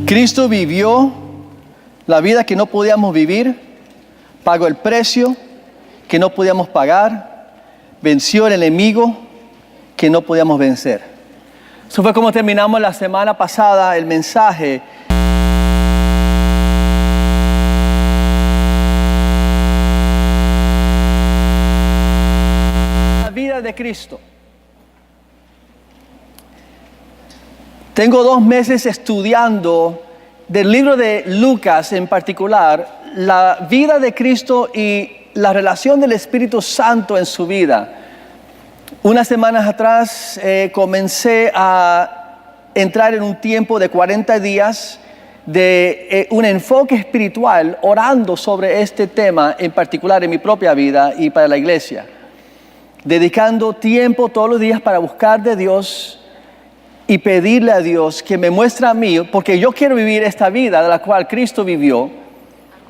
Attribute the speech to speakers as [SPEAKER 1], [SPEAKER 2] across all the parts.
[SPEAKER 1] Cristo vivió la vida que no podíamos vivir, pagó el precio que no podíamos pagar, venció el enemigo que no podíamos vencer. Eso fue como terminamos la semana pasada el mensaje. La vida de Cristo. Tengo 2 meses estudiando del libro de Lucas en particular, la vida de Cristo y la relación del Espíritu Santo en su vida. Unas semanas atrás comencé a entrar en un tiempo de 40 días de un enfoque espiritual, orando sobre este tema en particular en mi propia vida y para la iglesia. Dedicando tiempo todos los días para buscar de Dios y pedirle a Dios que me muestre a mí, porque yo quiero vivir esta vida de la cual Cristo vivió.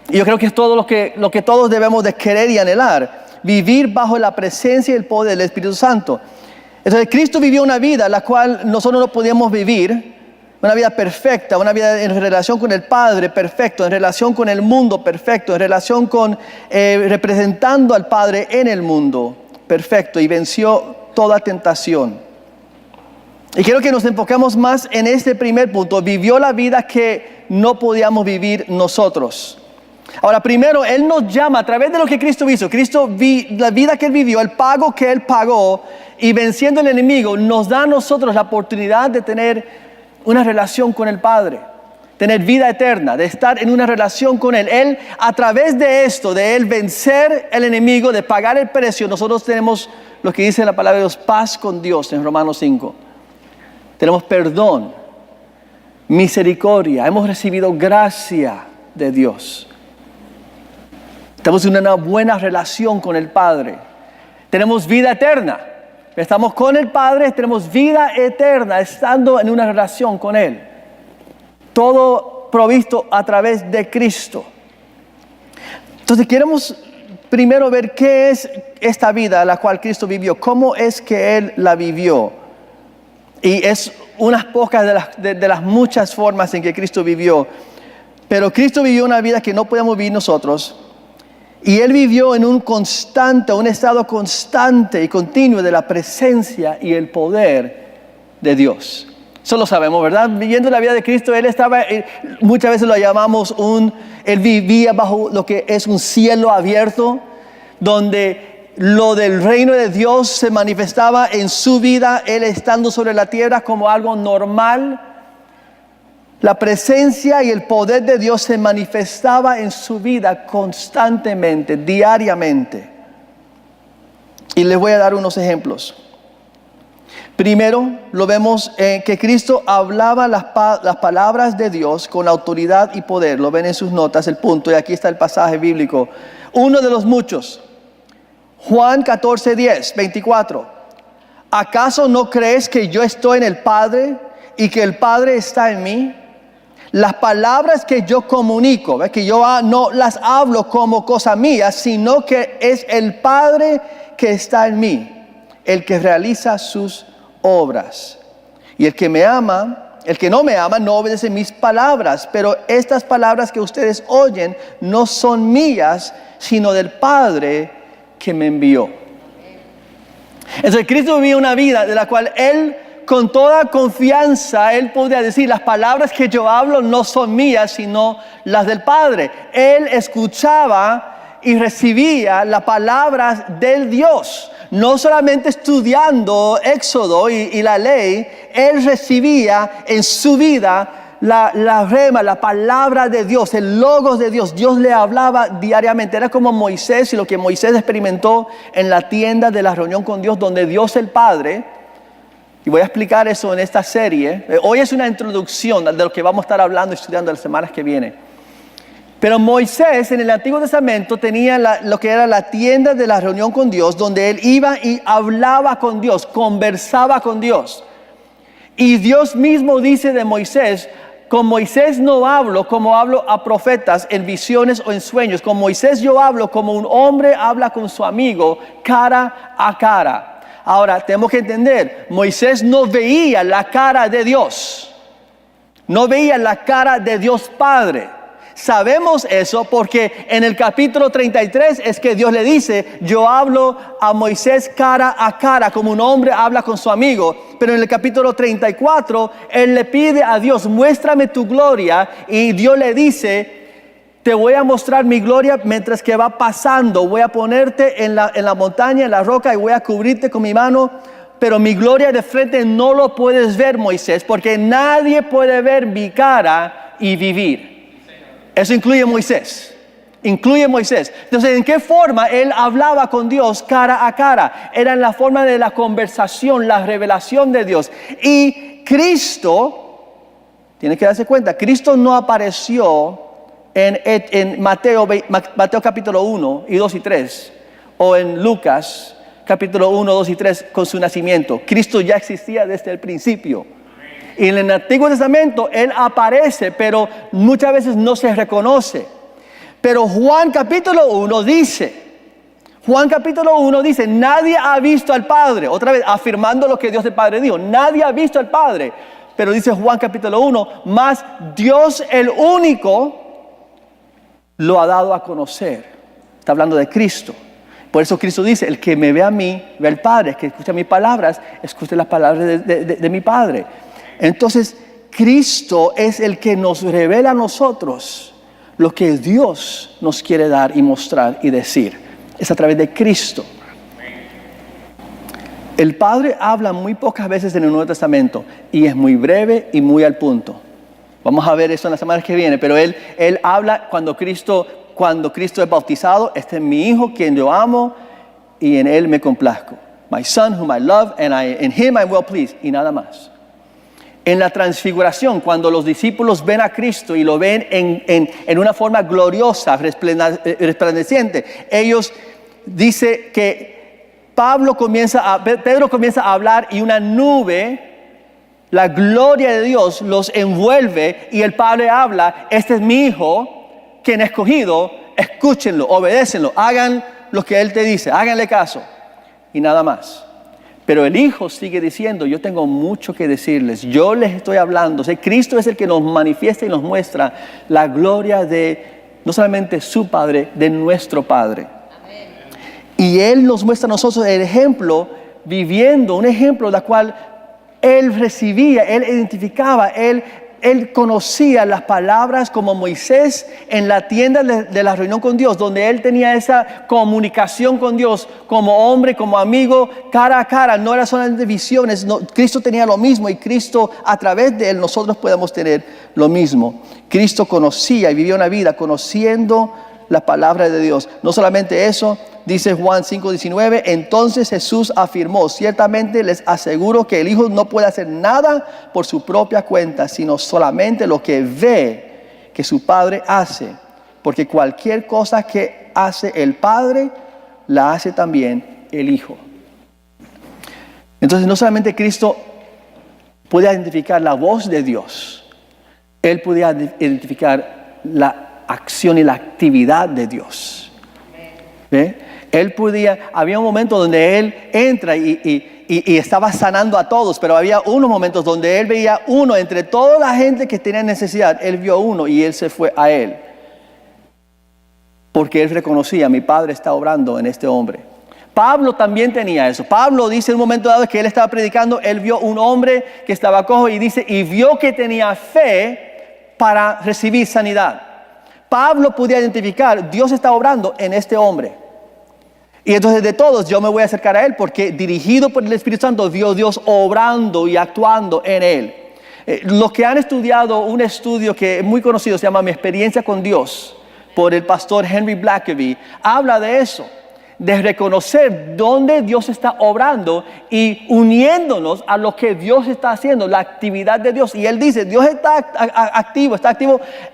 [SPEAKER 1] Y yo creo que es todo lo que todos debemos de querer y anhelar, vivir bajo la presencia y el poder del Espíritu Santo. Entonces Cristo vivió una vida la cual nosotros no podíamos vivir, una vida perfecta, una vida en relación con el Padre perfecto, en relación con el mundo perfecto, en relación con representando al Padre en el mundo perfecto, y venció toda tentación. Y quiero que nos enfoquemos más en este primer punto. Vivió la vida que no podíamos vivir nosotros. Ahora, primero, Él nos llama a través de lo que Cristo hizo. La vida que Él vivió, el pago que Él pagó, y venciendo el enemigo, nos da a nosotros la oportunidad de tener una relación con el Padre. Tener vida eterna, de estar en una relación con Él. Él, a través de esto, de Él vencer el enemigo, de pagar el precio, nosotros tenemos lo que dice la palabra de Dios, paz con Dios en Romanos 5. Tenemos perdón, misericordia, hemos recibido gracia de Dios. Estamos en una buena relación con el Padre. Tenemos vida eterna. Estamos con el Padre, tenemos vida eterna estando en una relación con Él. Todo provisto a través de Cristo. Entonces queremos primero ver qué es esta vida la cual Cristo vivió. ¿Cómo es que Él la vivió? Y es unas pocas de las muchas formas en que Cristo vivió. Pero Cristo vivió una vida que no podíamos vivir nosotros. Y Él vivió en un estado constante y continuo de la presencia y el poder de Dios. Eso lo sabemos, ¿verdad? Viviendo la vida de Cristo, Él estaba, muchas veces lo llamamos Él vivía bajo lo que es un cielo abierto, donde lo del reino de Dios se manifestaba en su vida, Él estando sobre la tierra como algo normal. La presencia y el poder de Dios se manifestaba en su vida constantemente, diariamente. Y les voy a dar unos ejemplos. Primero, lo vemos en que Cristo hablaba las palabras de Dios con autoridad y poder. Lo ven en sus notas, el punto, y aquí está el pasaje bíblico. Uno de los muchos. Juan 14:10, 24. ¿Acaso no crees que yo estoy en el Padre y que el Padre está en mí? Las palabras que yo comunico, ¿ves? Que yo no las hablo como cosa mía, sino que es el Padre que está en mí, el que realiza sus obras. Y el que no me ama, no obedece mis palabras. Pero estas palabras que ustedes oyen no son mías, sino del Padre que me envió. Entonces Cristo vivía una vida de la cual Él, con toda confianza, Él podía decir, las palabras que yo hablo no son mías, sino las del Padre. Él escuchaba y recibía las palabras del Dios. No solamente estudiando Éxodo y la ley, Él recibía en su vida la rema, la palabra de Dios, el logos de Dios. Dios le hablaba diariamente. Era como Moisés y lo que Moisés experimentó en la tienda de la reunión con Dios, donde Dios el Padre, y voy a explicar eso en esta serie. Hoy es una introducción de lo que vamos a estar hablando y estudiando las semanas que vienen. Pero Moisés en el Antiguo Testamento tenía lo que era la tienda de la reunión con Dios, donde él iba y hablaba con Dios, conversaba con Dios. Y Dios mismo dice de Moisés, con Moisés no hablo como hablo a profetas en visiones o en sueños. Con Moisés yo hablo como un hombre habla con su amigo, cara a cara. Ahora, tenemos que entender, Moisés no veía la cara de Dios. No veía la cara de Dios Padre. Sabemos eso porque en el capítulo 33 es que Dios le dice, yo hablo a Moisés cara a cara, como un hombre habla con su amigo. Pero en el capítulo 34, él le pide a Dios, muéstrame tu gloria. Y Dios le dice, te voy a mostrar mi gloria mientras que va pasando. Voy a ponerte en la montaña, en la roca, y voy a cubrirte con mi mano. Pero mi gloria de frente no lo puedes ver, Moisés, porque nadie puede ver mi cara y vivir. Eso incluye Moisés. Incluye Moisés. Entonces, ¿en qué forma él hablaba con Dios cara a cara? Era en la forma de la conversación, la revelación de Dios. Y Cristo, tiene que darse cuenta, Cristo no apareció en Mateo capítulo 1 y 2 y 3, o en Lucas capítulo 1, 2 y 3 con su nacimiento. Cristo ya existía desde el principio. Y en el Antiguo Testamento Él aparece, pero muchas veces no se reconoce. Pero Juan capítulo 1 dice, nadie ha visto al Padre. Otra vez, afirmando lo que Dios el Padre dijo. Nadie ha visto al Padre. Pero dice Juan capítulo 1, más Dios el único lo ha dado a conocer. Está hablando de Cristo. Por eso Cristo dice, el que me ve a mí, ve al Padre. El que escucha mis palabras, escucha las palabras de mi Padre. Entonces, Cristo es el que nos revela a nosotros lo que Dios nos quiere dar y mostrar y decir. Es a través de Cristo. El Padre habla muy pocas veces en el Nuevo Testamento y es muy breve y muy al punto. Vamos a ver eso en las semanas que vienen, pero Él habla cuando Cristo es bautizado. Este es mi Hijo, quien yo amo, y en Él me complazco. My Son, whom I love, and in Him I'm well pleased. Y nada más. En la transfiguración, cuando los discípulos ven a Cristo y lo ven en una forma gloriosa, resplandeciente, ellos dice que Pedro comienza a hablar y una nube, la gloria de Dios los envuelve y el Padre habla, este es mi Hijo, quien he escogido, escúchenlo, obedécenlo, hagan lo que Él te dice, háganle caso y nada más. Pero el Hijo sigue diciendo, yo tengo mucho que decirles, yo les estoy hablando. Cristo es el que nos manifiesta y nos muestra la gloria de no solamente su Padre, de nuestro Padre. Amén. Y Él nos muestra a nosotros el ejemplo, viviendo un ejemplo del cual Él recibía, Él identificaba, Él conocía las palabras como Moisés en la tienda de la reunión con Dios, donde él tenía esa comunicación con Dios como hombre, como amigo, cara a cara. No era solamente visiones, no, Cristo tenía lo mismo y Cristo a través de él nosotros podemos tener lo mismo. Cristo conocía y vivía una vida conociendo la palabra de Dios. No solamente eso, dice Juan 5:19, entonces Jesús afirmó, ciertamente les aseguro que el Hijo no puede hacer nada por su propia cuenta, sino solamente lo que ve que su Padre hace, porque cualquier cosa que hace el Padre, la hace también el Hijo. Entonces no solamente Cristo podía identificar la voz de Dios, Él podía identificar la acción y la actividad de Dios. ¿Ve? Había un momento donde Él entra y estaba sanando a todos, pero había unos momentos donde Él veía uno entre toda la gente que tenía necesidad. Él vio uno y Él se fue a Él. Porque Él reconocía, mi Padre está obrando en este hombre. Pablo también tenía eso. Pablo dice en un momento dado que él estaba predicando, él vio un hombre que estaba cojo y dice, y vio que tenía fe para recibir sanidad. Pablo podía identificar, Dios está obrando en este hombre. Y entonces de todos yo me voy a acercar a él porque dirigido por el Espíritu Santo vio Dios obrando y actuando en él. Los que han estudiado un estudio que es muy conocido, se llama Mi experiencia con Dios, por el pastor Henry Blackaby, habla de eso, de reconocer dónde Dios está obrando y uniéndonos a lo que Dios está haciendo, la actividad de Dios. Y él dice, Dios está activo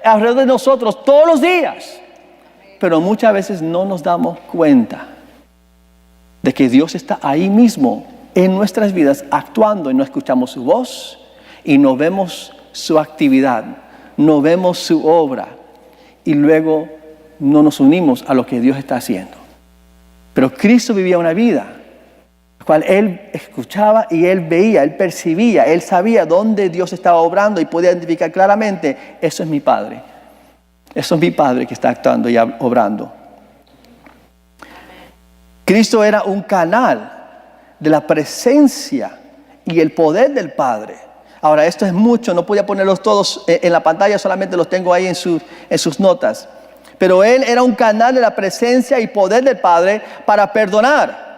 [SPEAKER 1] alrededor de nosotros todos los días. Pero muchas veces no nos damos cuenta de que Dios está ahí mismo en nuestras vidas actuando y no escuchamos su voz y no vemos su actividad, no vemos su obra y luego no nos unimos a lo que Dios está haciendo. Pero Cristo vivía una vida cual él escuchaba y él veía, él percibía, él sabía dónde Dios estaba obrando y podía identificar claramente, eso es mi Padre. Eso es mi Padre que está actuando y obrando. Cristo era un canal de la presencia y el poder del Padre. Ahora, esto es mucho, no podía ponerlos todos en la pantalla, solamente los tengo ahí en sus notas. Pero Él era un canal de la presencia y poder del Padre para perdonar.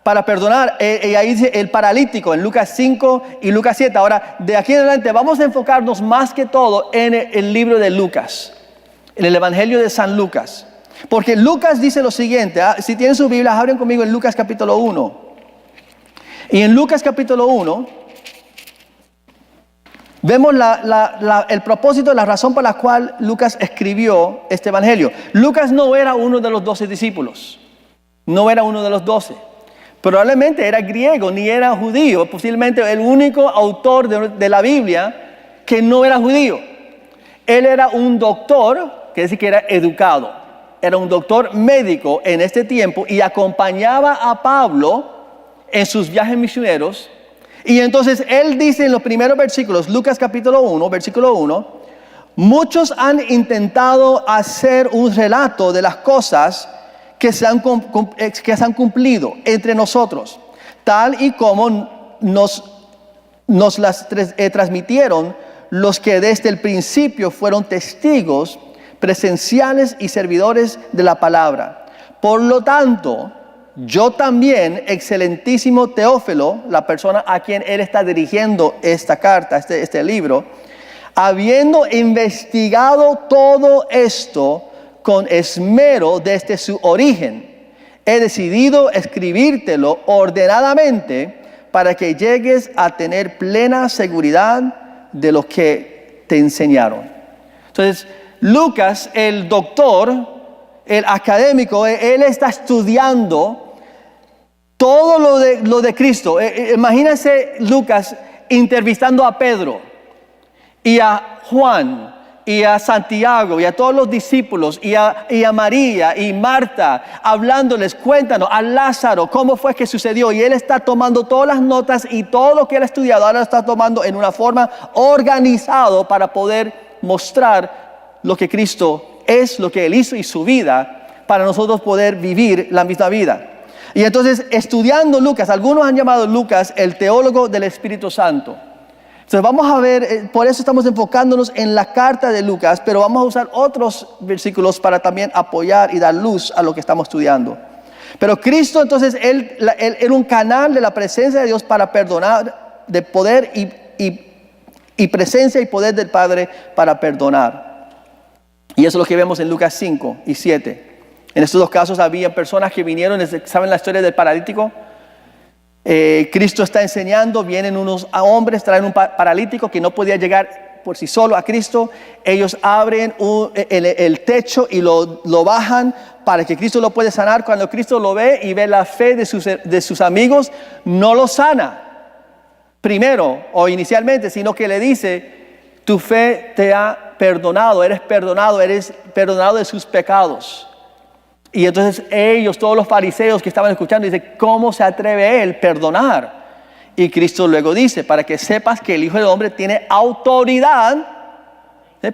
[SPEAKER 1] Para perdonar, y ahí dice el paralítico en Lucas 5 y Lucas 7. Ahora, de aquí en adelante vamos a enfocarnos más que todo en el libro de Lucas, en el Evangelio de San Lucas. Porque Lucas dice lo siguiente, si tienen sus Biblias, abren conmigo en Lucas capítulo 1. Y en Lucas capítulo 1, vemos el propósito, la razón por la cual Lucas escribió este Evangelio. Lucas no era uno de los 12 discípulos, no era uno de los 12. Probablemente era griego, ni era judío, posiblemente el único autor de la Biblia que no era judío. Él era un doctor, que decir que era educado, era un doctor médico en este tiempo y acompañaba a Pablo en sus viajes misioneros. Y entonces él dice en los primeros versículos, Lucas capítulo 1, versículo 1, muchos han intentado hacer un relato de las cosas que se han cumplido entre nosotros, tal y como nos las transmitieron los que desde el principio fueron testigos presenciales y servidores de la palabra. Por lo tanto, yo también, excelentísimo Teófilo, la persona a quien él está dirigiendo esta carta, este libro, habiendo investigado todo esto con esmero desde su origen, he decidido escribírtelo ordenadamente para que llegues a tener plena seguridad de lo que te enseñaron. Entonces, Lucas, el doctor, el académico, él está estudiando todo lo de Cristo. Imagínense Lucas entrevistando a Pedro y a Juan y a Santiago y a todos los discípulos y a María y Marta, hablándoles, cuéntanos, a Lázaro, cómo fue que sucedió. Y él está tomando todas las notas y todo lo que él ha estudiado, ahora lo está tomando en una forma organizado para poder mostrar lo que Cristo es, lo que Él hizo y su vida, para nosotros poder vivir la misma vida. Y entonces, estudiando Lucas, algunos han llamado a Lucas el teólogo del Espíritu Santo. Entonces vamos a ver, por eso estamos enfocándonos en la carta de Lucas, pero vamos a usar otros versículos para también apoyar y dar luz a lo que estamos estudiando. Pero Cristo entonces, él era un canal de la presencia de Dios para perdonar, de poder y presencia y poder del Padre para perdonar. Y eso es lo que vemos en Lucas 5 y 7. En estos dos casos había personas que vinieron, ¿saben la historia del paralítico? Cristo está enseñando, vienen unos hombres, traen un paralítico que no podía llegar por sí solo a Cristo. Ellos abren el techo y lo bajan para que Cristo lo pueda sanar. Cuando Cristo lo ve y ve la fe de sus amigos, no lo sana primero o inicialmente, sino que le dice, tu fe te ha perdonado, eres perdonado de sus pecados. Y entonces ellos, todos los fariseos que estaban escuchando, dicen, ¿cómo se atreve él a perdonar? Y Cristo luego dice, para que sepas que el Hijo del Hombre tiene autoridad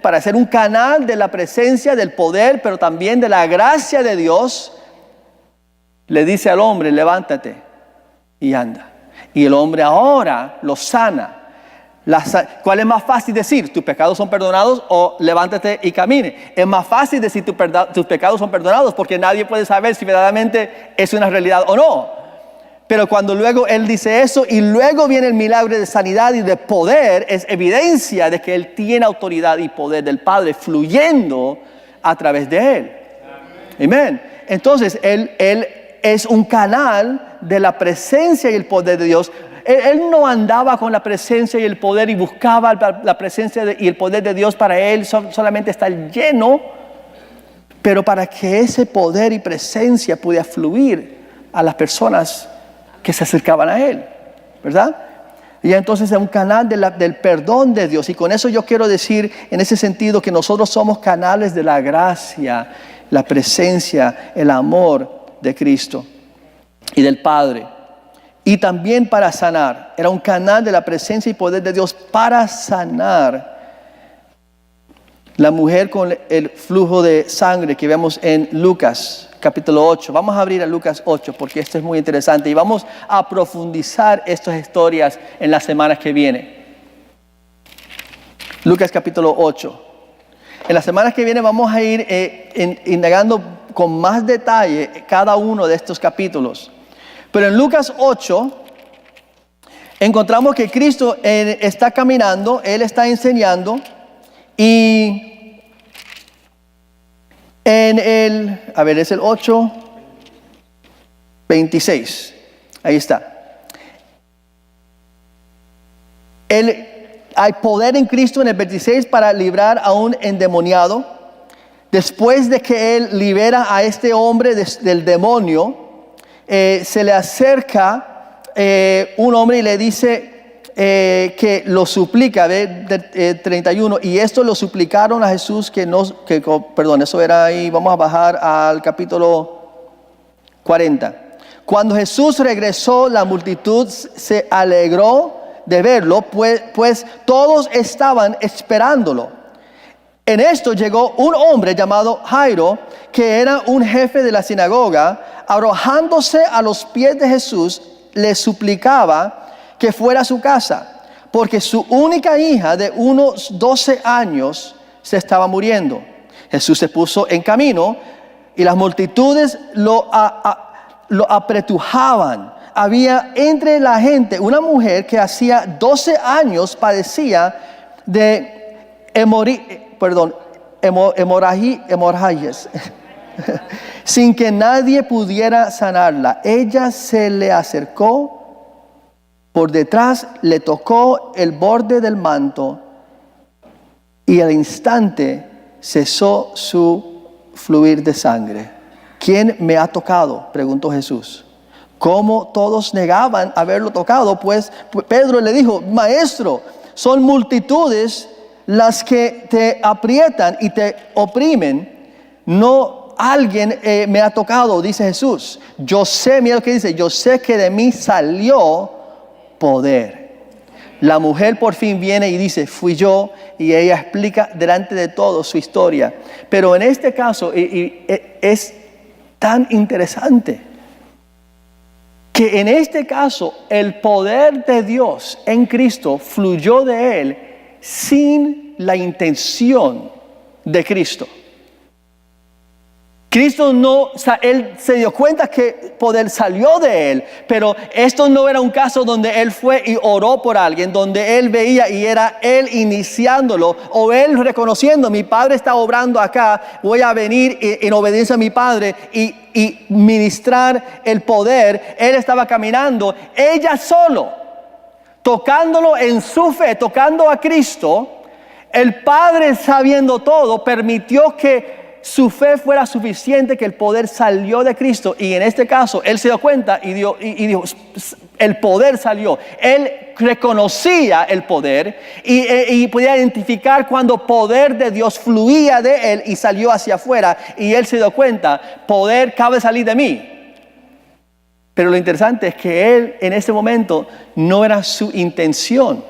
[SPEAKER 1] para ser un canal de la presencia, del poder, pero también de la gracia de Dios. Le dice al hombre, levántate y anda. Y el hombre ahora lo sana. ¿Cuál es más fácil decir? ¿Tus pecados son perdonados? O levántate y camine. Es más fácil decir tus pecados son perdonados, porque nadie puede saber si verdaderamente es una realidad o no. Pero cuando luego él dice eso y luego viene el milagro de sanidad y de poder, es evidencia de que él tiene autoridad y poder del Padre fluyendo a través de él. Amén. Entonces él es un canal de la presencia y el poder de Dios. Él no andaba con la presencia y el poder y buscaba la presencia y el poder de Dios para él solamente estar lleno, pero para que ese poder y presencia pudiera fluir a las personas que se acercaban a él, ¿verdad? Y entonces es un canal del perdón de Dios. Y con eso yo quiero decir en ese sentido que nosotros somos canales de la gracia, la presencia, el amor de Cristo y del Padre. y también para sanar. Era un canal de la presencia y poder de Dios para sanar. La mujer con el flujo de sangre que vemos en Lucas capítulo 8. Vamos a abrir a Lucas 8 porque esto es muy interesante y vamos a profundizar estas historias en las semanas que vienen. Lucas capítulo 8. En las semanas que vienen vamos a ir indagando con más detalle cada uno de estos capítulos. Pero en Lucas 8 encontramos que Cristo está caminando, Él está enseñando y es el 8, 26. Ahí está. Hay poder en Cristo en el 26 para librar a un endemoniado. Después de que Él libera a este hombre del demonio, se le acerca un hombre y le dice que lo suplica, de 31, y esto lo suplicaron a Jesús eso era ahí, vamos a bajar al capítulo 40. Cuando Jesús regresó, la multitud se alegró de verlo, pues todos estaban esperándolo. En esto llegó un hombre llamado Jairo, que era un jefe de la sinagoga. Arrojándose a los pies de Jesús, le suplicaba que fuera a su casa, porque su única hija de unos 12 años se estaba muriendo. Jesús se puso en camino y las multitudes lo apretujaban. Había entre la gente una mujer que hacía 12 años padecía de hemorragias, sin que nadie pudiera sanarla. Ella se le acercó por detrás, le tocó el borde del manto y al instante cesó su fluir de sangre. ¿Quién me ha tocado?, preguntó Jesús. Como todos negaban haberlo tocado, pues Pedro le dijo: Maestro, son multitudes las que te aprietan y te oprimen. No alguien me ha tocado, dice Jesús. Yo sé, mira lo que dice, yo sé que de mí salió poder. La mujer por fin viene y dice: fui yo, y ella explica delante de todos su historia. Pero en este caso es tan interesante que en este caso el poder de Dios en Cristo fluyó de Él sin la intención de Cristo. Cristo Él se dio cuenta que poder salió de Él, pero esto no era un caso donde Él fue y oró por alguien, donde Él veía y era Él iniciándolo, o Él reconociendo: mi Padre está obrando acá, voy a venir en obediencia a mi Padre y ministrar el poder. Él estaba caminando, ella solo, tocándolo en su fe, tocando a Cristo. El Padre, sabiendo todo, permitió que su fe fuera suficiente, que el poder salió de Cristo. Y en este caso Él se dio cuenta y dijo: el poder salió. Él reconocía el poder y podía identificar cuando poder de Dios fluía de Él y salió hacia afuera. Y Él se dio cuenta: poder cabe salir de mí. Pero lo interesante es que Él en ese momento no era su intención.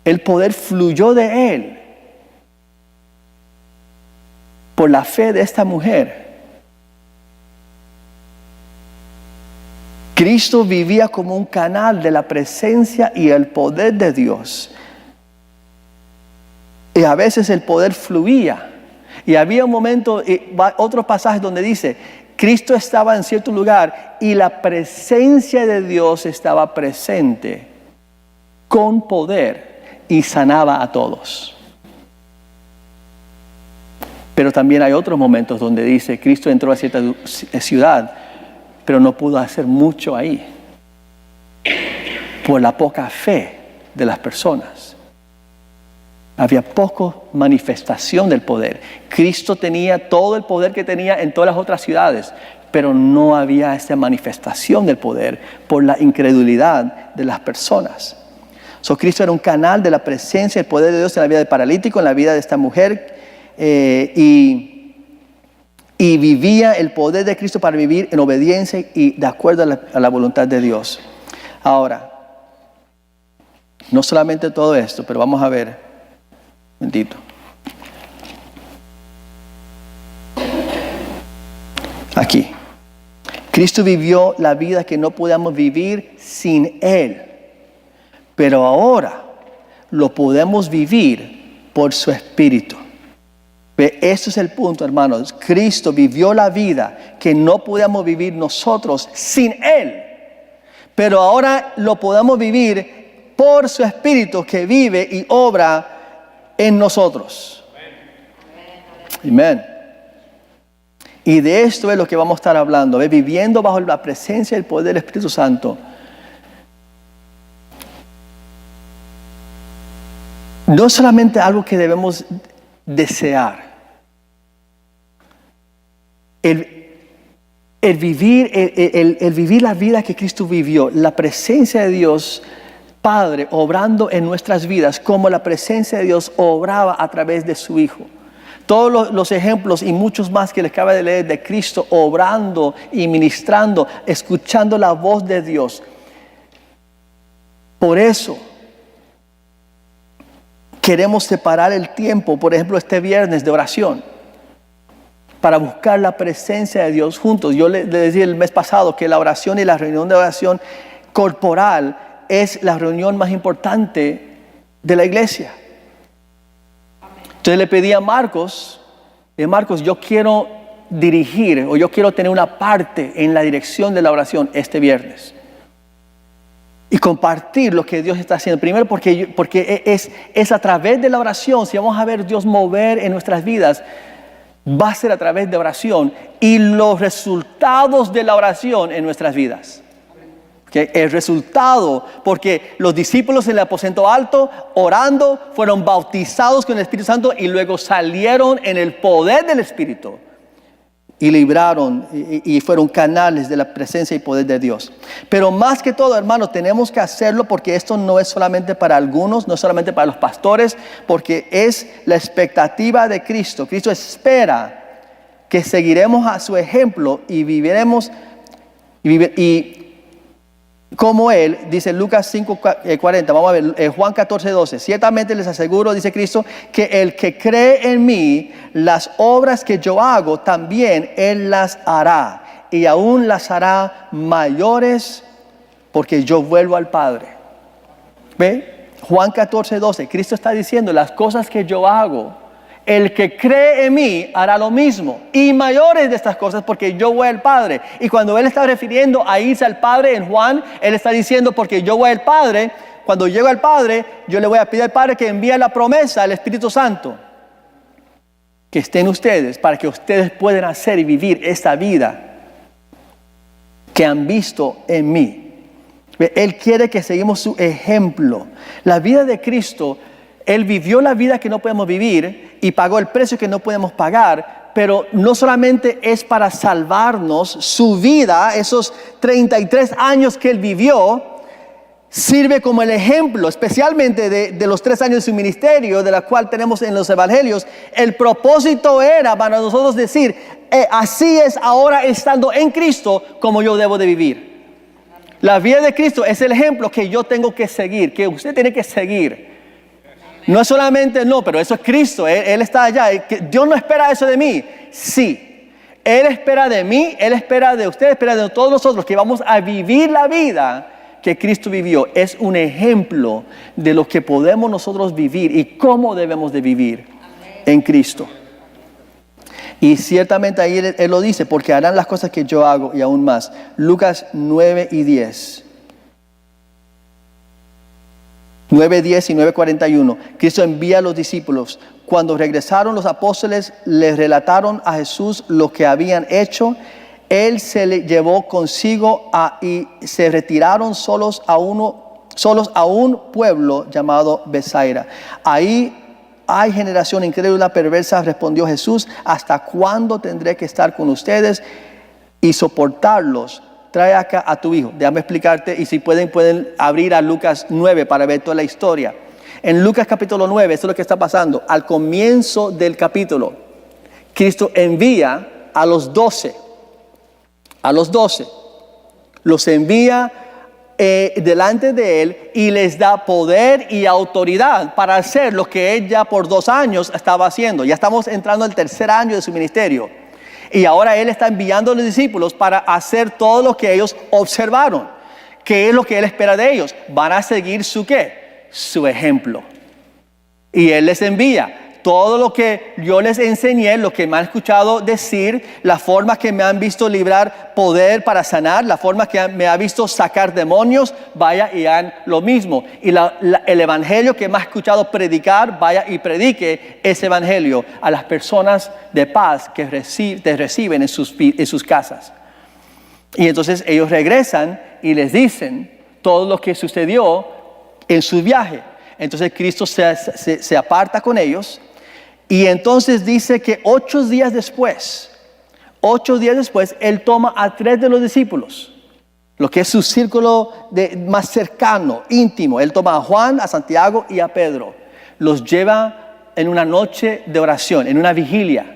[SPEAKER 1] El poder fluyó de Él por la fe de esta mujer. Cristo vivía como un canal de la presencia y el poder de Dios. Y a veces el poder fluía. Y había un momento, otros pasajes donde dice: Cristo estaba en cierto lugar y la presencia de Dios estaba presente con poder y sanaba a todos. Pero también hay otros momentos donde dice: Cristo entró a cierta ciudad, pero no pudo hacer mucho ahí por la poca fe de las personas. Había poca manifestación del poder. Cristo tenía todo el poder que tenía en todas las otras ciudades, pero no había esta manifestación del poder por la incredulidad de las personas. Cristo era un canal de la presencia y el poder de Dios en la vida del paralítico, en la vida de esta mujer. Y y vivía el poder de Cristo para vivir en obediencia y de acuerdo a la voluntad de Dios. Ahora, no solamente todo esto, pero vamos a ver, bendito. Aquí. Cristo vivió la vida que no podíamos vivir sin Él. Pero ahora lo podemos vivir por su Espíritu. ¿Ve? Este es el punto, hermanos. Cristo vivió la vida que no podíamos vivir nosotros sin Él. Pero ahora lo podemos vivir por su Espíritu que vive y obra en nosotros. Amén. Y de esto es lo que vamos a estar hablando, ¿ve? Viviendo bajo la presencia y el poder del Espíritu Santo. No es solamente algo que debemos desear. El vivir la vida que Cristo vivió, la presencia de Dios Padre obrando en nuestras vidas, como la presencia de Dios obraba a través de su Hijo. Todos los ejemplos y muchos más que les acaba de leer de Cristo obrando y ministrando, escuchando la voz de Dios. Por eso queremos separar el tiempo, por ejemplo, este viernes de oración, para buscar la presencia de Dios juntos. Yo le decía el mes pasado que la oración y la reunión de oración corporal es la reunión más importante de la iglesia. Entonces le pedí a Marcos, yo quiero dirigir o yo quiero tener una parte en la dirección de la oración este viernes. Y compartir lo que Dios está haciendo. Primero porque es a través de la oración, si vamos a ver Dios mover en nuestras vidas, va a ser a través de oración y los resultados de la oración en nuestras vidas. ¿Okay? El resultado, porque los discípulos en el aposento alto, orando, fueron bautizados con el Espíritu Santo y luego salieron en el poder del Espíritu y libraron y fueron canales de la presencia y poder de Dios. Pero más que todo, hermanos, tenemos que hacerlo porque esto no es solamente para algunos, no es solamente para los pastores, porque es la expectativa de Cristo. Cristo espera que seguiremos a su ejemplo y viviremos y como Él, dice Lucas 5:40, vamos a ver, Juan 14:12. Ciertamente les aseguro, dice Cristo, que el que cree en mí, las obras que yo hago, también Él las hará. Y aún las hará mayores, porque yo vuelvo al Padre. ¿Ve? Juan 14:12, Cristo está diciendo, las cosas que yo hago, el que cree en mí hará lo mismo y mayores de estas cosas porque yo voy al Padre. Y cuando Él está refiriendo a irse al Padre en Juan, Él está diciendo porque yo voy al Padre, cuando llego al Padre, yo le voy a pedir al Padre que envíe la promesa al Espíritu Santo, que esté en ustedes para que ustedes puedan hacer y vivir esta vida que han visto en mí. Él quiere que seguimos su ejemplo. La vida de Cristo, Él vivió la vida que no podemos vivir y pagó el precio que no podemos pagar, pero no solamente es para salvarnos, su vida, esos 33 años que Él vivió, sirve como el ejemplo, especialmente de los 3 años de su ministerio, de la cual tenemos en los evangelios. El propósito era para nosotros decir, así es ahora estando en Cristo como yo debo de vivir. La vida de Cristo es el ejemplo que yo tengo que seguir, que usted tiene que seguir. No es solamente, no, pero eso es Cristo, Él está allá. Dios no espera eso de mí. Sí, Él espera de mí, Él espera de usted, espera de todos nosotros que vamos a vivir la vida que Cristo vivió. Es un ejemplo de lo que podemos nosotros vivir y cómo debemos de vivir en Cristo. Y ciertamente ahí Él lo dice, porque harán las cosas que yo hago y aún más. Lucas 9:10. 9:10 y 9:41. Cristo envía a los discípulos. Cuando regresaron los apóstoles, les relataron a Jesús lo que habían hecho. Él se le llevó consigo y se retiraron solos a un pueblo llamado Besaida. Ahí hay generación incrédula, perversa, respondió Jesús. ¿Hasta cuándo tendré que estar con ustedes y soportarlos? Trae acá a tu hijo. Déjame explicarte, y si pueden abrir a Lucas 9 para ver toda la historia. En Lucas capítulo 9, esto es lo que está pasando. Al comienzo del capítulo, Cristo envía a los 12, los envía delante de él y les da poder y autoridad para hacer lo que él ya por 2 años estaba haciendo. Ya estamos entrando al 3er año de su ministerio. Y ahora él está enviando a los discípulos para hacer todo lo que ellos observaron. ¿Qué es lo que él espera de ellos? Van a seguir su ¿qué? Su ejemplo. Y él les envía todo lo que yo les enseñé, lo que me han escuchado decir, la forma que me han visto librar poder para sanar, la forma que me ha visto sacar demonios, vaya y hagan lo mismo. Y el evangelio que me ha escuchado predicar, vaya y predique ese evangelio a las personas de paz que te reciben en sus casas. Y entonces ellos regresan y les dicen todo lo que sucedió en su viaje. Entonces Cristo se aparta con ellos. Y entonces dice que 8 días después, Él toma a 3 de los discípulos, lo que es su círculo más cercano, íntimo. Él toma a Juan, a Santiago y a Pedro. Los lleva en una noche de oración, en una vigilia.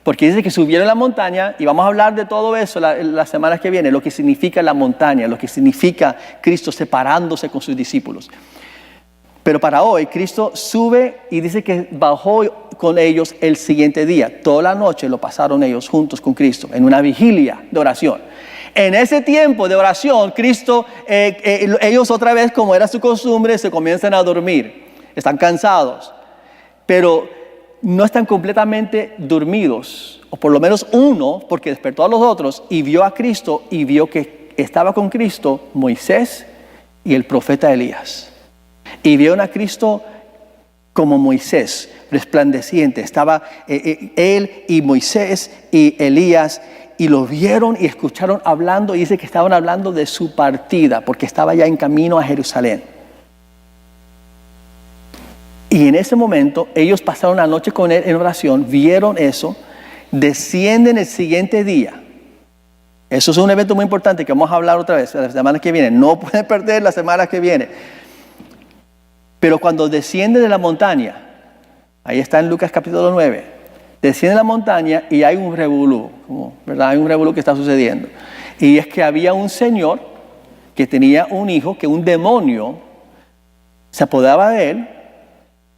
[SPEAKER 1] Porque dice que subieron a la montaña, y vamos a hablar de todo eso las semanas que vienen, lo que significa la montaña, lo que significa Cristo separándose con sus discípulos. Pero para hoy, Cristo sube y dice que bajó con ellos el siguiente día. Toda la noche lo pasaron ellos juntos con Cristo, en una vigilia de oración. En ese tiempo de oración, Cristo, ellos otra vez, como era su costumbre, se comienzan a dormir. Están cansados, pero no están completamente dormidos. O por lo menos uno, porque despertó a los otros y vio a Cristo y vio que estaba con Cristo Moisés y el profeta Elías. Y vieron a Cristo como Moisés, resplandeciente. Estaba él y Moisés y Elías, y lo vieron y escucharon hablando, y dice que estaban hablando de su partida, porque estaba ya en camino a Jerusalén. Y en ese momento, ellos pasaron la noche con él en oración, vieron eso, descienden el siguiente día. Eso es un evento muy importante que vamos a hablar otra vez la semana que viene. No pueden perder la semana que viene. Pero cuando desciende de la montaña, ahí está en Lucas capítulo 9, desciende de la montaña y hay un revolú, ¿verdad? Hay un revolú que está sucediendo. Y es que había un señor que tenía un hijo, que un demonio se apoderaba de él,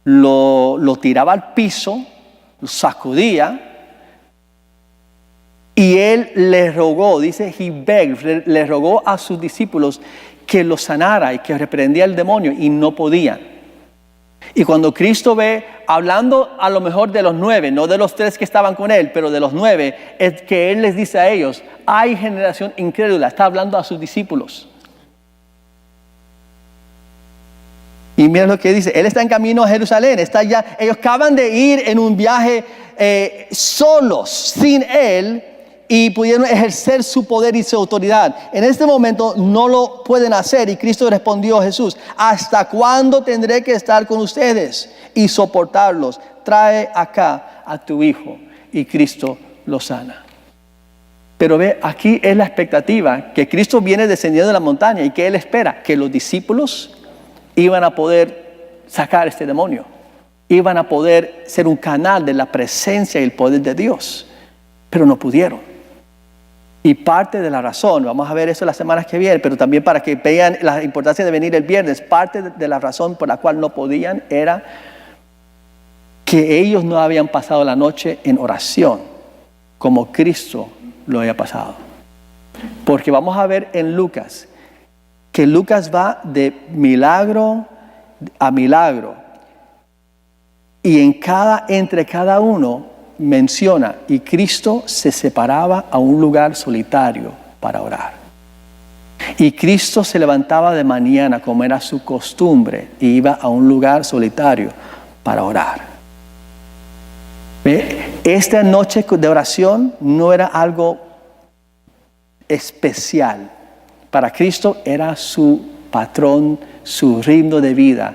[SPEAKER 1] lo tiraba al piso, lo sacudía, y él le rogó, dice, he begged, le rogó a sus discípulos que lo sanara y que reprendía al demonio, y no podían. Y cuando Cristo ve, hablando a lo mejor de los 9, no de los 3 que estaban con él, pero de los 9, es que él les dice a ellos, hay generación incrédula. Está hablando a sus discípulos. Y miren lo que dice, él está en camino a Jerusalén, ellos acaban de ir en un viaje solos, sin él, y pudieron ejercer su poder y su autoridad. En este momento no lo pueden hacer, y Cristo respondió a Jesús, ¿hasta cuándo tendré que estar con ustedes y soportarlos? Trae acá a tu hijo. Y Cristo lo sana. Pero ve, aquí es la expectativa, que Cristo viene descendiendo de la montaña, y que Él espera que los discípulos iban a poder sacar este demonio, iban a poder ser un canal de la presencia y el poder de Dios, pero no pudieron. Y parte de la razón, vamos a ver eso las semanas que vienen, pero también para que vean la importancia de venir el viernes, parte de la razón por la cual no podían era que ellos no habían pasado la noche en oración como Cristo lo había pasado. Porque vamos a ver en Lucas, que Lucas va de milagro a milagro, y entre cada uno menciona, y Cristo se separaba a un lugar solitario para orar. Y Cristo se levantaba de mañana, como era su costumbre, y iba a un lugar solitario para orar. Esta noche de oración no era algo especial. Para Cristo era su patrón, su ritmo de vida,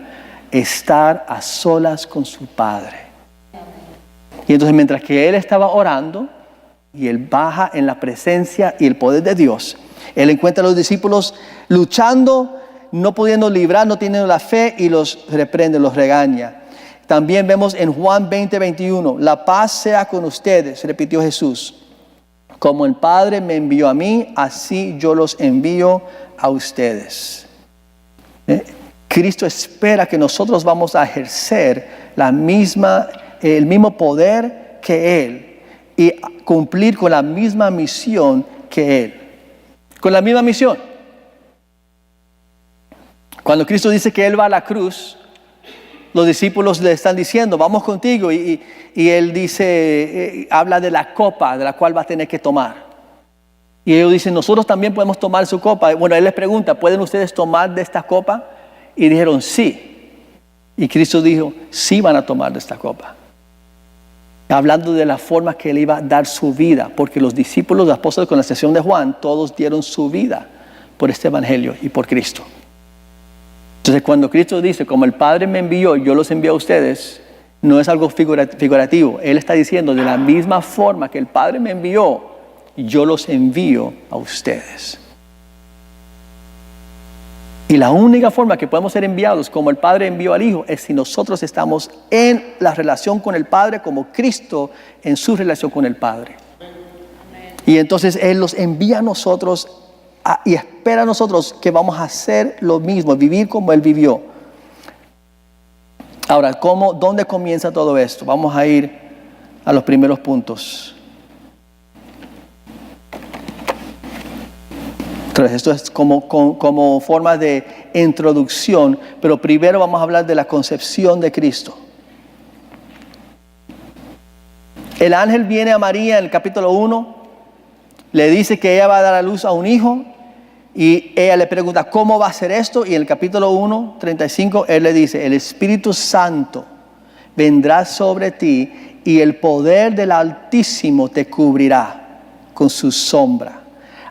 [SPEAKER 1] estar a solas con su Padre. Y entonces mientras que Él estaba orando y Él baja en la presencia y el poder de Dios, Él encuentra a los discípulos luchando, no pudiendo librar, no teniendo la fe, y los reprende, los regaña. También vemos en Juan 20:21, la paz sea con ustedes, repitió Jesús. Como el Padre me envió a mí, así yo los envío a ustedes. Cristo espera que nosotros vamos a ejercer el mismo poder que Él y cumplir con la misma misión que Él. Con la misma misión. Cuando Cristo dice que Él va a la cruz, los discípulos le están diciendo, vamos contigo. Y Él dice, habla de la copa de la cual va a tener que tomar. Y ellos dicen, nosotros también podemos tomar su copa. Bueno, Él les pregunta, ¿pueden ustedes tomar de esta copa? Y dijeron, sí. Y Cristo dijo, sí van a tomar de esta copa. Hablando de la forma que Él iba a dar su vida. Porque los discípulos, los apóstoles, con la excepción de Juan, todos dieron su vida por este evangelio y por Cristo. Entonces, cuando Cristo dice, como el Padre me envió, yo los envío a ustedes, no es algo figurativo. Él está diciendo, de la misma forma que el Padre me envió, yo los envío a ustedes. Y la única forma que podemos ser enviados como el Padre envió al Hijo es si nosotros estamos en la relación con el Padre como Cristo en su relación con el Padre. Amén. Y entonces Él los envía a nosotros y espera a nosotros que vamos a hacer lo mismo, vivir como Él vivió. Ahora, ¿dónde comienza todo esto? Vamos a ir a los primeros puntos. Entonces, esto es como forma de introducción, pero primero vamos a hablar de la concepción de Cristo. El ángel viene a María en el capítulo 1, le dice que ella va a dar a luz a un hijo y ella le pregunta cómo va a ser esto, y en el capítulo 1, 35, él le dice, el Espíritu Santo vendrá sobre ti y el poder del Altísimo te cubrirá con su sombra.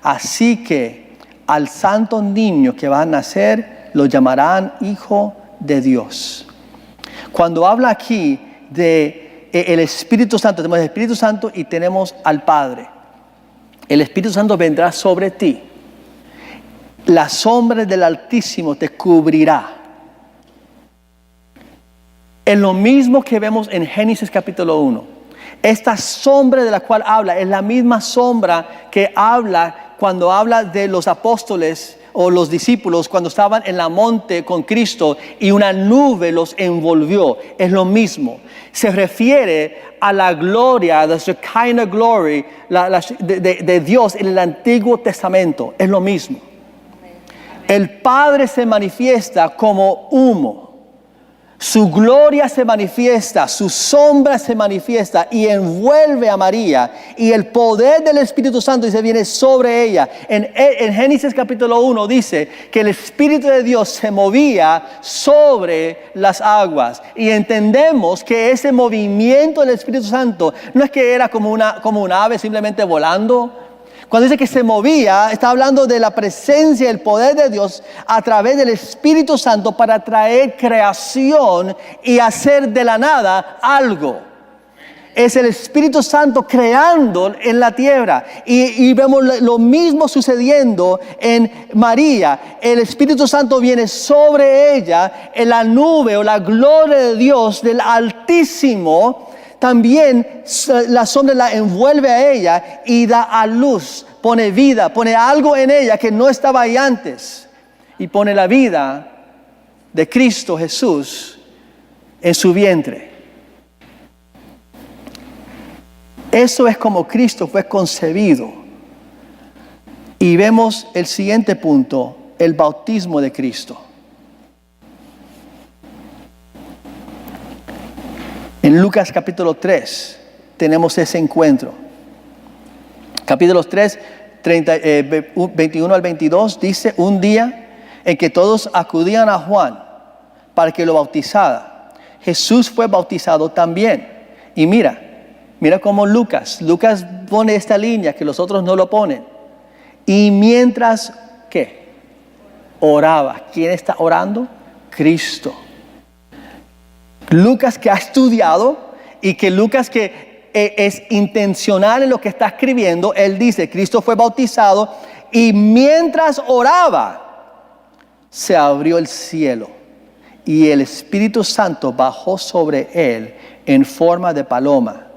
[SPEAKER 1] Así que al santo niño que va a nacer lo llamarán Hijo de Dios. Cuando habla aquí de el Espíritu Santo, tenemos el Espíritu Santo y tenemos al Padre. El Espíritu Santo vendrá sobre ti. La sombra del Altísimo te cubrirá. Es lo mismo que vemos en Génesis capítulo 1. Esta sombra de la cual habla es la misma sombra que habla cuando habla de los apóstoles o los discípulos cuando estaban en la monte con Cristo y una nube los envolvió. Es lo mismo. Se refiere a la gloria, the Shekinah glory de Dios en el Antiguo Testamento. Es lo mismo. El Padre se manifiesta como humo. Su gloria se manifiesta, su sombra se manifiesta y envuelve a María. Y el poder del Espíritu Santo dice, viene sobre ella. En Génesis capítulo 1 dice que el Espíritu de Dios se movía sobre las aguas. Y entendemos que ese movimiento del Espíritu Santo no es que era como una ave simplemente volando. Cuando dice que se movía, está hablando de la presencia y el poder de Dios a través del Espíritu Santo para traer creación y hacer de la nada algo. Es el Espíritu Santo creando en la tierra. Y vemos lo mismo sucediendo en María. El Espíritu Santo viene sobre ella en la nube o la gloria de Dios del Altísimo. También la sombra la envuelve a ella y da a luz, pone vida, pone algo en ella que no estaba ahí antes. Y pone la vida de Cristo Jesús en su vientre. Eso es como Cristo fue concebido. Y vemos el siguiente punto, el bautismo de Cristo. En Lucas capítulo 3 tenemos ese encuentro. Capítulo 3, 21 al 22 dice, un día en que todos acudían a Juan para que lo bautizara. Jesús fue bautizado también. Y mira cómo Lucas pone esta línea que los otros no lo ponen. Y mientras, ¿qué? Oraba. ¿Quién está orando? Cristo. Lucas, que ha estudiado y que Lucas que es intencional en lo que está escribiendo, él dice, Cristo fue bautizado y mientras oraba, se abrió el cielo y el Espíritu Santo bajó sobre él en forma de paloma.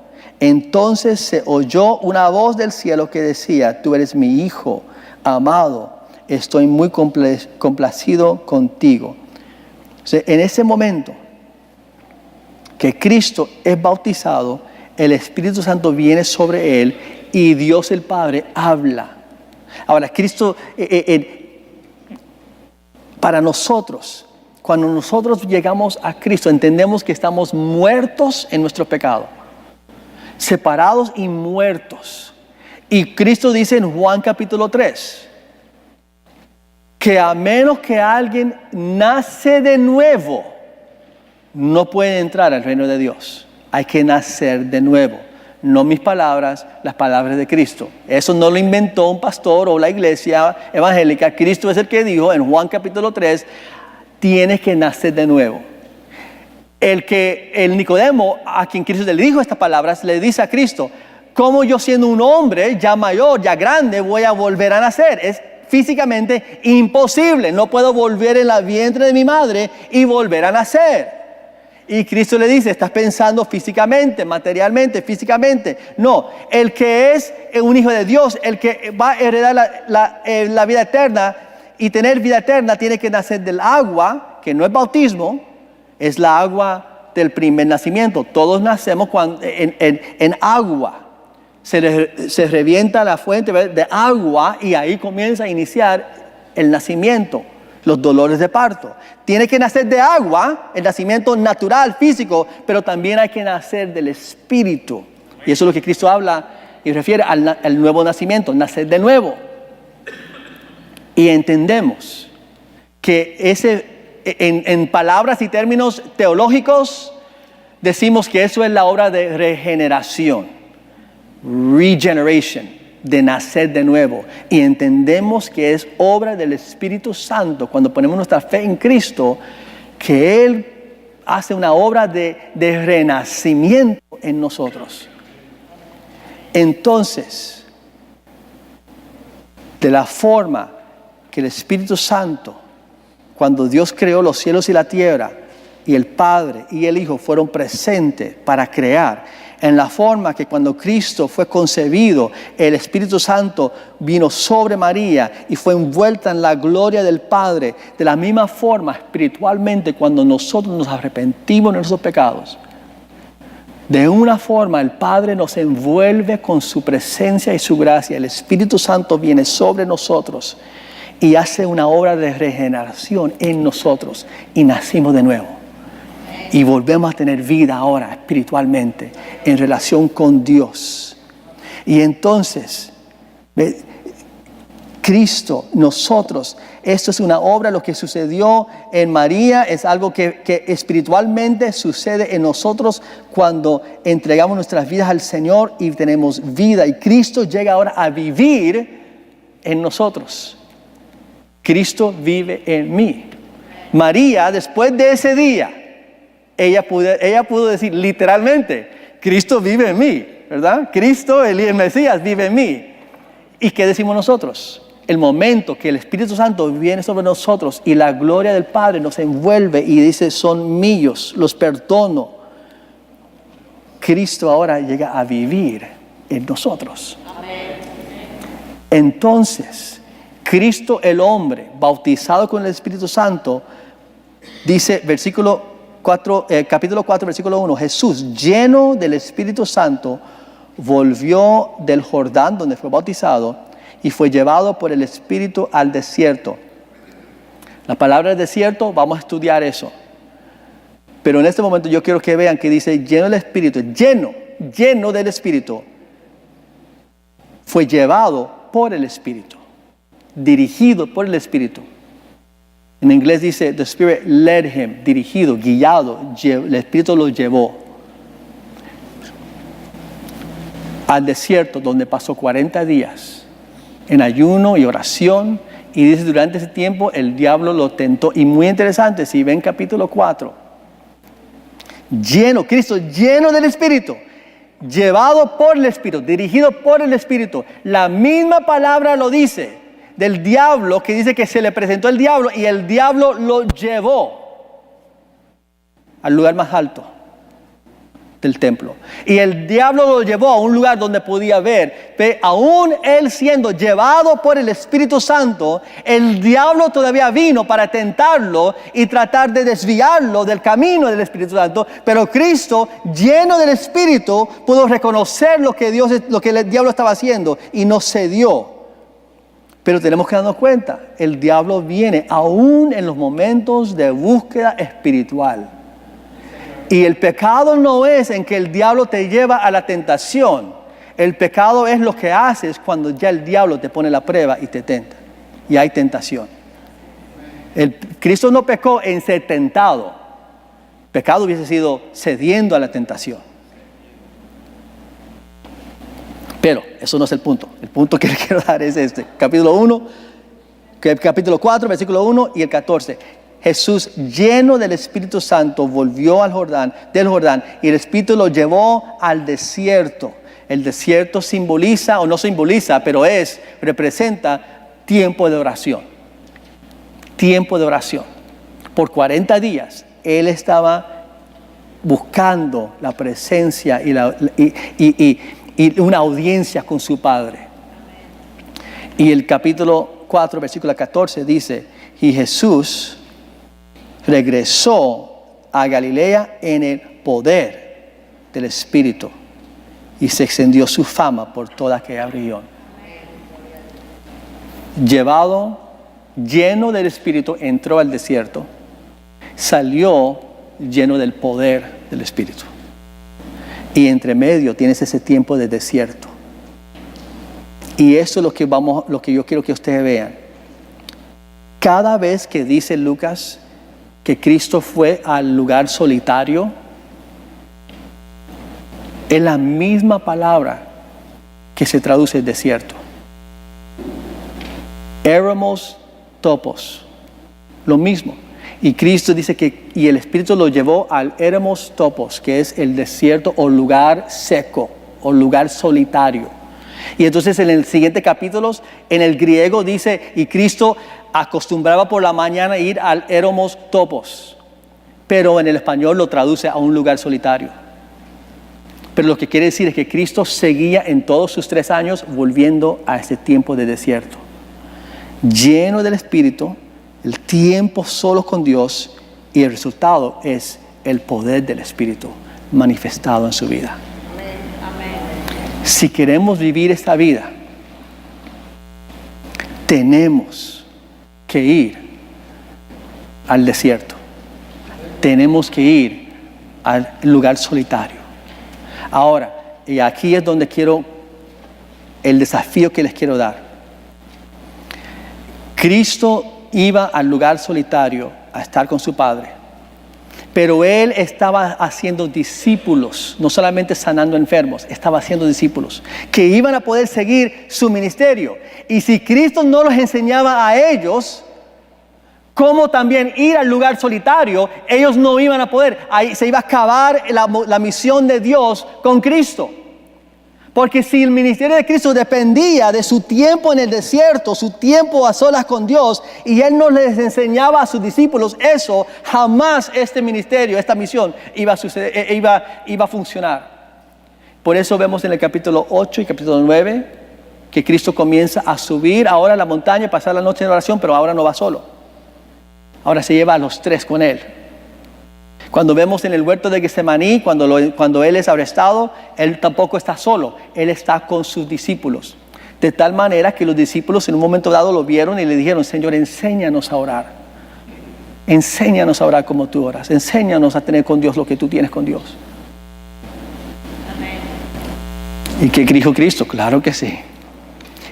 [SPEAKER 1] Entonces se oyó una voz del cielo que decía: tú eres mi hijo amado, estoy muy complacido contigo. O sea, en ese momento que Cristo es bautizado, el Espíritu Santo viene sobre él y Dios el Padre habla. Ahora, Cristo, para nosotros, cuando nosotros llegamos a Cristo, entendemos que estamos muertos en nuestro pecado, separados y muertos. Y Cristo dice en Juan capítulo 3, que a menos que alguien nace de nuevo, no puede entrar al reino de Dios. Hay que nacer de nuevo. No mis palabras, las palabras de Cristo. Eso no lo inventó un pastor o la iglesia evangélica. Cristo es el que dijo en Juan capítulo 3, tienes que nacer de nuevo. El Nicodemo, a quien Cristo le dijo estas palabras, le dice a Cristo: ¿cómo yo, siendo un hombre ya mayor, ya grande, voy a volver a nacer? Es físicamente imposible. No puedo volver en la vientre de mi madre y volver a nacer. Y Cristo le dice: estás pensando físicamente, materialmente, físicamente. No, el que es un hijo de Dios, el que va a heredar la vida eterna y tener vida eterna, tiene que nacer del agua, que no es bautismo, es la agua del primer nacimiento. Todos nacemos en agua. Se revienta la fuente de agua y ahí comienza a iniciar el nacimiento, los dolores de parto. Tiene que nacer de agua, el nacimiento natural, físico, pero también hay que nacer del Espíritu. Y eso es lo que Cristo habla y refiere al nuevo nacimiento, nacer de nuevo. Y entendemos que en palabras y términos teológicos, decimos que eso es la obra de regeneración, regeneration, de nacer de nuevo. Y entendemos que es obra del Espíritu Santo cuando ponemos nuestra fe en Cristo, que Él hace una obra de renacimiento en nosotros. Entonces, de la forma que el Espíritu Santo, cuando Dios creó los cielos y la tierra, y el Padre y el Hijo fueron presentes para crear, en la forma que cuando Cristo fue concebido, el Espíritu Santo vino sobre María y fue envuelta en la gloria del Padre. De la misma forma, espiritualmente, cuando nosotros nos arrepentimos de nuestros pecados, de una forma el Padre nos envuelve con su presencia y su gracia. El Espíritu Santo viene sobre nosotros y hace una obra de regeneración en nosotros y nacimos de nuevo. Y volvemos a tener vida ahora espiritualmente en relación con Dios. Y entonces, Cristo, nosotros, esto es una obra, lo que sucedió en María es algo que espiritualmente sucede en nosotros cuando entregamos nuestras vidas al Señor y tenemos vida. Y Cristo llega ahora a vivir en nosotros. Cristo vive en mí. María, después de ese día, ella pudo decir literalmente: Cristo vive en mí, ¿verdad? Cristo, el Mesías, vive en mí. ¿Y qué decimos nosotros? El momento que el Espíritu Santo viene sobre nosotros y la gloria del Padre nos envuelve y dice: son míos, los perdono. Cristo ahora llega a vivir en nosotros. Amén. Entonces, Cristo el hombre, bautizado con el Espíritu Santo, dice capítulo 4, versículo 1, Jesús, lleno del Espíritu Santo, volvió del Jordán, donde fue bautizado, y fue llevado por el Espíritu al desierto. La palabra desierto, vamos a estudiar eso. Pero en este momento yo quiero que vean que dice lleno del Espíritu, lleno del Espíritu. Fue llevado por el Espíritu, dirigido por el Espíritu. En inglés dice, the Spirit led him, dirigido, guiado, el Espíritu lo llevó al desierto, donde pasó 40 días en ayuno y oración. Y dice, durante ese tiempo el diablo lo tentó. Y muy interesante, si ven capítulo 4, Cristo lleno del Espíritu, llevado por el Espíritu, dirigido por el Espíritu. La misma palabra lo dice del diablo, que dice que se le presentó el diablo y el diablo lo llevó al lugar más alto. del templo. Y el diablo lo llevó a un lugar donde podía ver. Aún él siendo llevado por el Espíritu Santo, el diablo todavía vino para tentarlo y tratar de desviarlo del camino del Espíritu Santo. Pero Cristo, lleno del Espíritu, pudo reconocer lo que el diablo estaba haciendo y no cedió. Pero tenemos que darnos cuenta, el diablo viene aún en los momentos de búsqueda espiritual. Y el pecado no es en que el diablo te lleva a la tentación. El pecado es lo que haces cuando ya el diablo te pone la prueba y te tenta. Y hay tentación. Cristo no pecó en ser tentado. Pecado hubiese sido cediendo a la tentación. Pero eso no es el punto. El punto que le quiero dar es este. Capítulo 4, versículo 1 y el 14. Jesús, lleno del Espíritu Santo, volvió del Jordán, y el Espíritu lo llevó al desierto. El desierto simboliza, o no simboliza, pero representa tiempo de oración. Tiempo de oración. Por 40 días, Él estaba buscando la presencia y una audiencia con su Padre. Y el capítulo 4, versículo 14 dice, y Jesús regresó a Galilea en el poder del Espíritu y se extendió su fama por toda aquella región. Lleno del Espíritu, entró al desierto, salió lleno del poder del Espíritu. Y entre medio tienes ese tiempo de desierto. Y eso es lo que yo quiero que ustedes vean. Cada vez que dice Lucas que Cristo fue al lugar solitario, es la misma palabra que se traduce desierto. Eremos topos, lo mismo. Y Cristo dice y el Espíritu lo llevó al eremos topos, que es el desierto o lugar seco o lugar solitario. Y entonces en el siguiente capítulo, en el griego dice, y Cristo acostumbraba por la mañana ir al eremos topos, pero en el español lo traduce a un lugar solitario. Pero lo que quiere decir es que Cristo seguía en todos sus 3 años volviendo a ese tiempo de desierto, lleno del Espíritu, el tiempo solo con Dios, y el resultado es el poder del Espíritu manifestado en su vida. Si queremos vivir esta vida, tenemos que ir al desierto. Tenemos que ir al lugar solitario. Ahora, y aquí es donde el desafío que les quiero dar. Cristo iba al lugar solitario a estar con su Padre. Pero Él estaba haciendo discípulos, no solamente sanando enfermos, estaba haciendo discípulos que iban a poder seguir su ministerio. Y si Cristo no los enseñaba a ellos cómo también ir al lugar solitario, ellos no iban a poder. Ahí se iba a acabar la misión de Dios con Cristo. Porque si el ministerio de Cristo dependía de su tiempo en el desierto, su tiempo a solas con Dios, y Él no les enseñaba a sus discípulos eso, jamás este ministerio, esta misión iba a funcionar. Por eso vemos en el capítulo 8 y capítulo 9 que Cristo comienza a subir ahora a la montaña y pasar la noche en oración, pero ahora no va solo. Ahora se lleva a los 3 con Él. Cuando vemos en el huerto de Getsemaní, cuando Él es arrestado, Él tampoco está solo, Él está con sus discípulos. De tal manera que los discípulos en un momento dado lo vieron y le dijeron, Señor, enséñanos a orar. Enséñanos a orar como tú oras. Enséñanos a tener con Dios lo que tú tienes con Dios. Amén. ¿Y qué dijo Cristo? Claro que sí.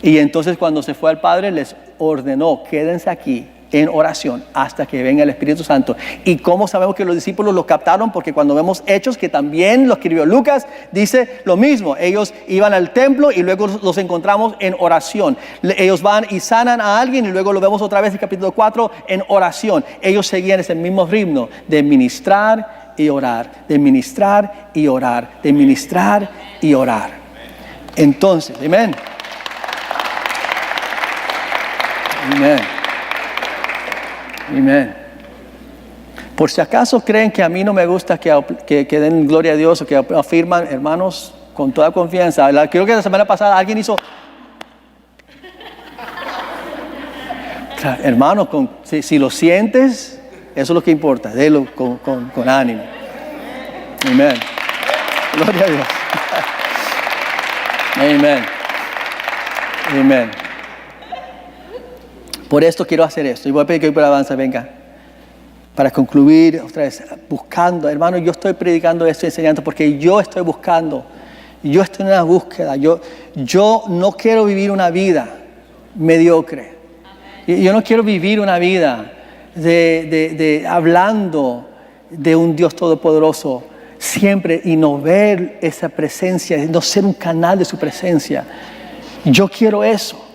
[SPEAKER 1] Y entonces cuando se fue al Padre les ordenó, quédense aquí en oración hasta que venga el Espíritu Santo. ¿Y cómo sabemos que los discípulos lo captaron? Porque cuando vemos Hechos, que también lo escribió Lucas, dice lo mismo. Ellos iban al templo y luego los encontramos en oración. Ellos van y sanan a alguien y luego lo vemos otra vez en capítulo 4 en oración. Ellos seguían ese mismo ritmo de ministrar y orar, de ministrar y orar, de ministrar y orar. Entonces, amén. Amén. Amén. Por si acaso creen que a mí no me gusta que den gloria a Dios o que afirman, hermanos, con toda confianza. Creo que la semana pasada alguien hizo... Hermanos, si lo sientes, eso es lo que importa. Délo con ánimo. Amén. Gloria a Dios. Amén. Amén. Por esto quiero hacer esto. Y voy a pedir que hoy por avanza venga. Para concluir otra vez, buscando. Hermano, yo estoy predicando esto y enseñando porque yo estoy buscando. Yo estoy en una búsqueda. Yo no quiero vivir una vida mediocre. Yo no quiero vivir una vida de hablando de un Dios todopoderoso siempre y no ver esa presencia, no ser un canal de su presencia. Yo quiero eso.